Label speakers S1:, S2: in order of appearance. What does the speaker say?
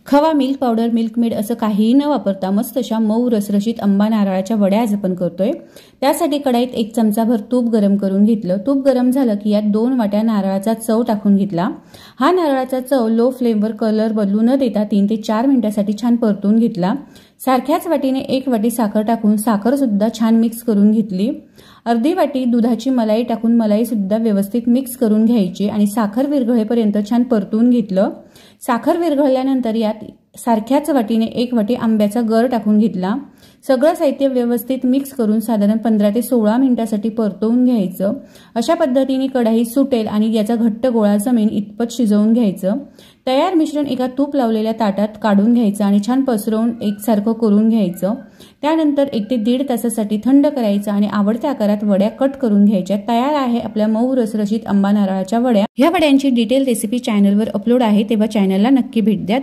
S1: खवा, milk powder, milk made असं काहीही न वापरता मस्त अशा मऊ रसरशीत आंबा नारळाच्या वड्या आज आपण करतोय। त्यासाठी कढईत 1 चमचाभर तूप गरम करून घेतलं। तूप गरम झालं की यात 2 वाट्या नारळाचा चव टाकून घेतला। हा नारळाचा चव लो फ्लेमवर कलर बदलू न देता 3 ते 4 मिनिटांसाठी छान परतून घेतला। सारख्याच वाटीने 1 वाटी साखर टाकून साखर सुद्धा छान मिक्स करून घेतली। अर्धी वाटी दुधाची मलाई टाकून मलाई सुद्धा व्यवस्थित मिक्स करून घ्यायची आणि साखर विरघळेपर्यंत छान परतून घेतलं। साखर विरघळल्यानंतर यात सारख्याच वाटीने 1 वाटी आंब्याचा गर टाकून घेतला। सगळं साहित्य व्यवस्थित मिक्स करून साधारण 15 ते 16 मिनिटांसाठी परतवून घ्यायचं। अशा पद्धतीने कढई सुटेल आणि याचा घट्ट गोळा जमेल इतपत शिजवून घ्यायचं। तयार मिश्रण एका तूप लावलेल्या ताटात काढून घ्यायचं आणि छान पसरवून एकसारखं करून घ्यायचं। त्यानंतर 1 ते 1.5 तासासाठी थंड करायचं आणि आवडत्या आकारात वड्या कट करून घ्यायच्या। तयार आहे आपल्या मऊ रसरशीत आंबा नारळाच्या वड्या। ह्या वड्यांची डिटेल रेसिपी चॅनलवर अपलोड आहे, तेव्हा चॅनलला नक्की भेट द्या।